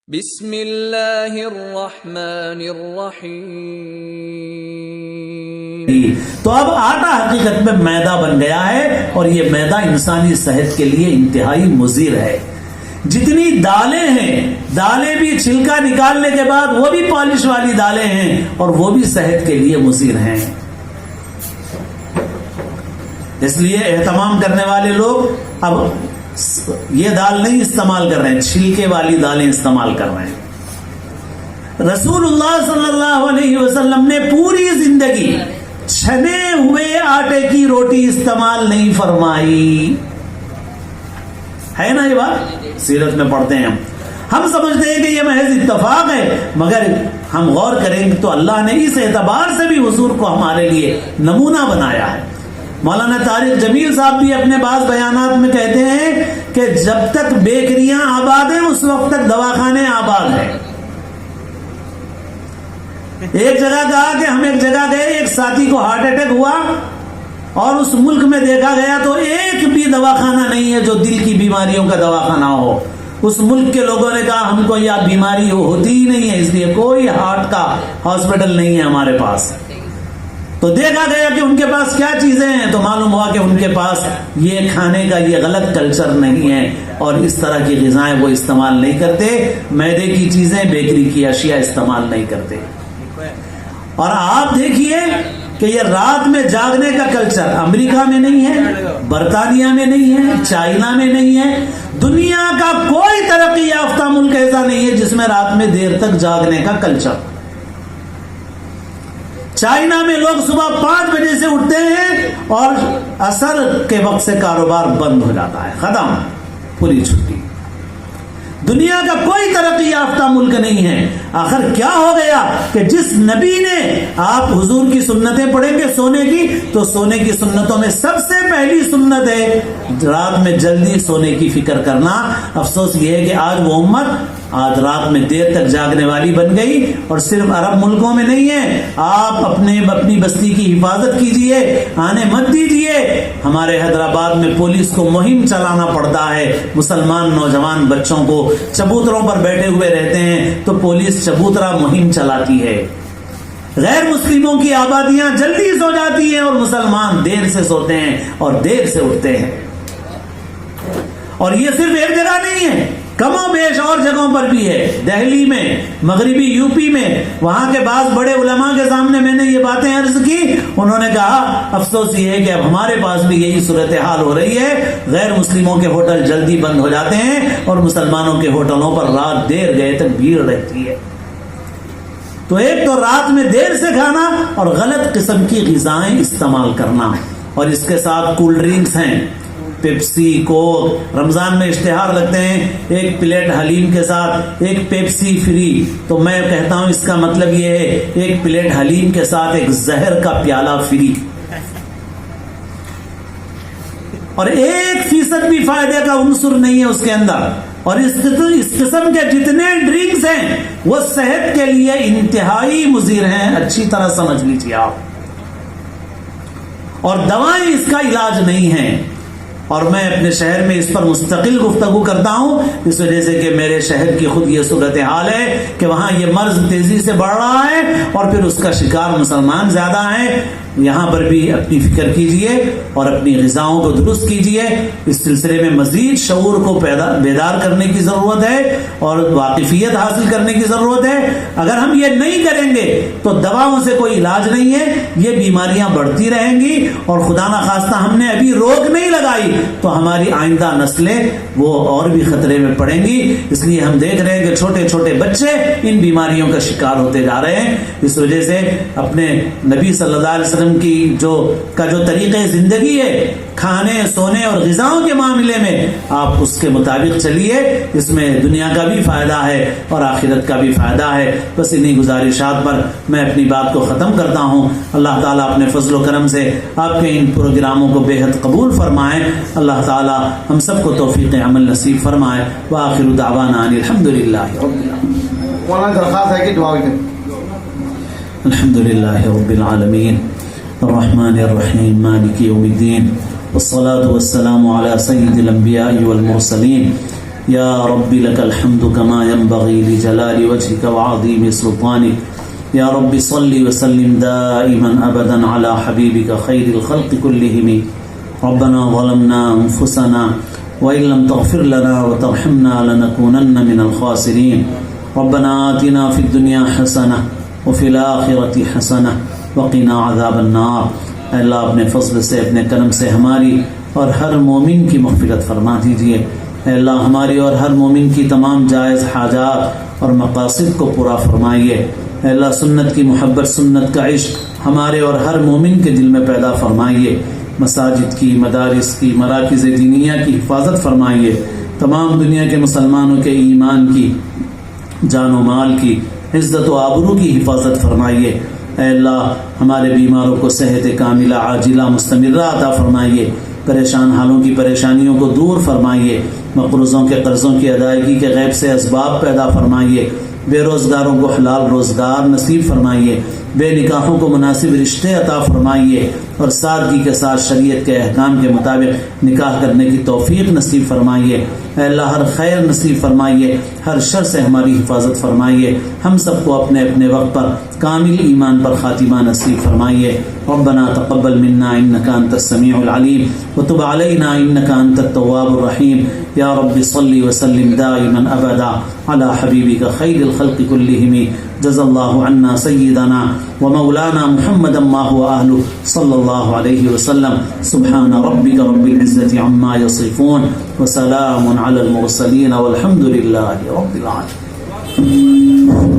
بسم اللہ الرحمن الرحیم۔ تو اب آٹا حقیقت میں میدا بن گیا ہے اور یہ میدا انسانی صحت کے لیے انتہائی مضر ہے۔ جتنی دالیں ہیں، دالیں بھی چھلکا نکالنے کے بعد وہ بھی پالش والی دالیں ہیں اور وہ بھی صحت کے لیے مضر ہیں۔ اس لیے اہتمام کرنے والے لوگ اب یہ دال نہیں استعمال کر رہے ہیں، چھلکے والی دالیں استعمال کر رہے ہیں۔ رسول اللہ صلی اللہ علیہ وسلم نے پوری زندگی چھنے ہوئے آٹے کی روٹی استعمال نہیں فرمائی ہے نا، یہ بات سیرت میں پڑھتے ہیں ہم سمجھتے ہیں کہ یہ محض اتفاق ہے، مگر ہم غور کریں تو اللہ نے اس اعتبار سے بھی حضور کو ہمارے لیے نمونہ بنایا ہے۔ مولانا طارق جمیل صاحب بھی اپنے بعض بیانات میں کہتے ہیں کہ جب تک بیکریاں آباد ہیں اس وقت تک دواخانے آباد ہیں۔ ایک جگہ کہا کہ ہم ایک جگہ گئے، ایک ساتھی کو ہارٹ اٹیک ہوا اور اس ملک میں دیکھا گیا تو ایک بھی دواخانہ نہیں ہے جو دل کی بیماریوں کا دواخانہ ہو۔ اس ملک کے لوگوں نے کہا ہم کو یہ بیماری ہوتی ہی نہیں ہے، اس لیے کوئی ہارٹ کا ہاسپٹل نہیں ہے ہمارے پاس۔ تو دیکھا گیا کہ ان کے پاس کیا چیزیں ہیں، تو معلوم ہوا کہ ان کے پاس یہ کھانے کا یہ غلط کلچر نہیں ہے اور اس طرح کی غذائیں وہ استعمال نہیں کرتے، میدے کی چیزیں، بیکری کی اشیاء استعمال نہیں کرتے۔ اور آپ دیکھیے کہ یہ رات میں جاگنے کا کلچر امریکہ میں نہیں ہے، برطانیہ میں نہیں ہے، چائنا میں نہیں ہے، دنیا کا کوئی ترقی یافتہ ملک ایسا نہیں ہے جس میں رات میں دیر تک جاگنے کا کلچر۔ چائنا میں لوگ صبح 5 بجے سے اٹھتے ہیں اور عصر کے وقت سے کاروبار بند ہو جاتا ہے، ختم، پوری چھٹی۔ دنیا کا کوئی ترقی یافتہ ملک نہیں ہے۔ آخر کیا ہو گیا کہ جس نبی نے، آپ حضور کی سنتیں پڑھیں گے سونے کی، تو سونے کی سنتوں میں سب سے پہلی سنت ہے رات میں جلدی سونے کی فکر کرنا۔ افسوس یہ ہے کہ آج وہ امت آج رات میں دیر تک جاگنے والی بن گئی، اور صرف عرب ملکوں میں نہیں ہے۔ آپ اپنی بستی کی حفاظت کیجئے، آنے مت دیجئے۔ ہمارے حیدرآباد میں پولیس کو مہم چلانا پڑتا ہے، مسلمان نوجوان بچوں کو چبوتروں پر بیٹھے ہوئے رہتے ہیں تو پولیس چبوترا مہم چلاتی ہے۔ غیر مسلموں کی آبادیاں جلدی سو جاتی ہیں اور مسلمان دیر سے سوتے ہیں اور دیر سے اٹھتے ہیں۔ اور یہ صرف ایک جگہ نہیں ہے، کم و بیش اور جگہوں پر بھی ہے۔ دہلی میں، مغربی یو پی میں، وہاں کے بعض بڑے علماء کے سامنے میں نے یہ باتیں عرض کی، انہوں نے کہا افسوس یہ ہے کہ اب ہمارے پاس بھی یہی صورتحال ہو رہی ہے، غیر مسلموں کے ہوٹل جلدی بند ہو جاتے ہیں اور مسلمانوں کے ہوٹلوں پر رات دیر گئے تک بھیڑ رہتی ہے۔ تو ایک تو رات میں دیر سے کھانا اور غلط قسم کی غذائیں استعمال کرنا، اور اس کے ساتھ کول ڈرنکس ہیں، پیپسی، کوک۔ رمضان میں اشتہار لگتے ہیں ایک پلیٹ حلیم کے ساتھ ایک پیپسی فری، تو میں کہتا ہوں اس کا مطلب یہ ہے ایک پلیٹ حلیم کے ساتھ ایک زہر کا پیالہ فری، اور 1% بھی فائدے کا عنصر نہیں ہے اس کے اندر۔ اور اس قسم کے جتنے ڈرنکس ہیں وہ صحت کے لیے انتہائی مضر ہیں، اچھی طرح سمجھ لیجیے آپ، اور دوائیں اس کا علاج نہیں ہیں۔ اور میں اپنے شہر میں اس پر مستقل گفتگو کرتا ہوں، اس وجہ سے کہ میرے شہر کی خود یہ صورتحال ہے کہ وہاں یہ مرض تیزی سے بڑھ رہا ہے اور پھر اس کا شکار مسلمان زیادہ ہیں۔ یہاں پر بھی اپنی فکر کیجئے اور اپنی غذاؤں کو درست کیجئے۔ اس سلسلے میں مزید شعور کو بیدار کرنے کی ضرورت ہے اور واقفیت حاصل کرنے کی ضرورت ہے۔ اگر ہم یہ نہیں کریں گے تو دواؤں سے کوئی علاج نہیں ہے، یہ بیماریاں بڑھتی رہیں گی، اور خدا نخواستہ ہم نے ابھی روک نہیں لگائی تو ہماری آئندہ نسلیں وہ اور بھی خطرے میں پڑیں گی۔ اس لیے ہم دیکھ رہے ہیں کہ چھوٹے چھوٹے بچے ان بیماریوں کا شکار ہوتے جا رہے ہیں۔ اس وجہ سے اپنے نبی صلی اللہ علیہ وسلم کی جو طریقے زندگی ہے، کھانے، سونے اور غذاؤں کے معاملے میں آپ اس کے مطابق چلیے، اس میں دنیا کا بھی فائدہ ہے اور آخرت کا بھی فائدہ ہے۔ بس انہی گزارشات پر میں اپنی بات کو ختم کرتا ہوں۔ اللہ تعالیٰ اپنے فضل و کرم سے آپ کے ان پروگراموں کو بے حد قبول فرمائے۔ اللہ تعالیٰ ہم سب کو توفیق عمل نصیب فرمائے۔ وآخر دعوانا ان الحمدللہ رب العالمین۔ مولانا درخواست ہے کہ دعا کریں۔ الحمدللہ رب العالمین الرحمن الرحیم مالک یوم الدین والصلاة والسلام على سید الانبیاء والمرسلین یا رب لک الحمد کما ينبغی لجلال وجهک وعظیم سلطانک یا رب صل وسلم دائما ابدا على حبیبک خیر الخلق كلهم ربنا ظلمنا انفسنا وإن لم تغفر لنا وترحمنا لنكونن من الخاسرين ربنا آتنا في الدنيا حسنة وفي الآخرة حسنة وقنا عذاب النار. اے اللہ اپنے فضل سے اپنے کرم سے ہماری اور ہر مومن کی مغفرت فرما دیجیے. اے اللہ ہماری اور ہر مومن کی تمام جائز حاجات اور مقاصد کو پورا فرمائیے. اے اللہ سنت کی محبت سنت کا عشق ہمارے اور ہر مومن کے دل میں پیدا فرمائیے. مساجد کی مدارس کی مراکز دینیہ کی حفاظت فرمائیے. تمام دنیا کے مسلمانوں کے ایمان کی جان و مال کی عزت و آبرو کی حفاظت فرمائیے. اے اللہ ہمارے بیماروں کو صحت کاملہ عاجلہ مستمرہ عطا فرمائیے. پریشان حالوں کی پریشانیوں کو دور فرمائیے. مقروضوں کے قرضوں کی ادائیگی کے غیب سے اسباب پیدا فرمائیے. بے روزگاروں کو حلال روزگار نصیب فرمائیے. بے نکاحوں کو مناسب رشتے عطا فرمائیے اور سادگی کے ساتھ شریعت کے احکام کے مطابق نکاح کرنے کی توفیق نصیب فرمائیے. اے اللہ ہر خیر نصیب فرمائیے. ہر شر سے ہماری حفاظت فرمائیے. ہم سب کو اپنے اپنے وقت پر کامل ایمان پر خاتمہ نصیب فرمائیے. ربنا تقبل منا انك انت السميع العليم وتب علينا انك انت التواب الرحيم. يا رب صل وسلم دائما ابدا على حبيبك خير الخلق كلهم. جزا الله عنا سيدنا ومولانا محمدا ما هو أهله صلى الله عليه وسلم. سبحان ربك رب العزة عما يصفون وسلام على المرسلين والحمد لله رب العالمين.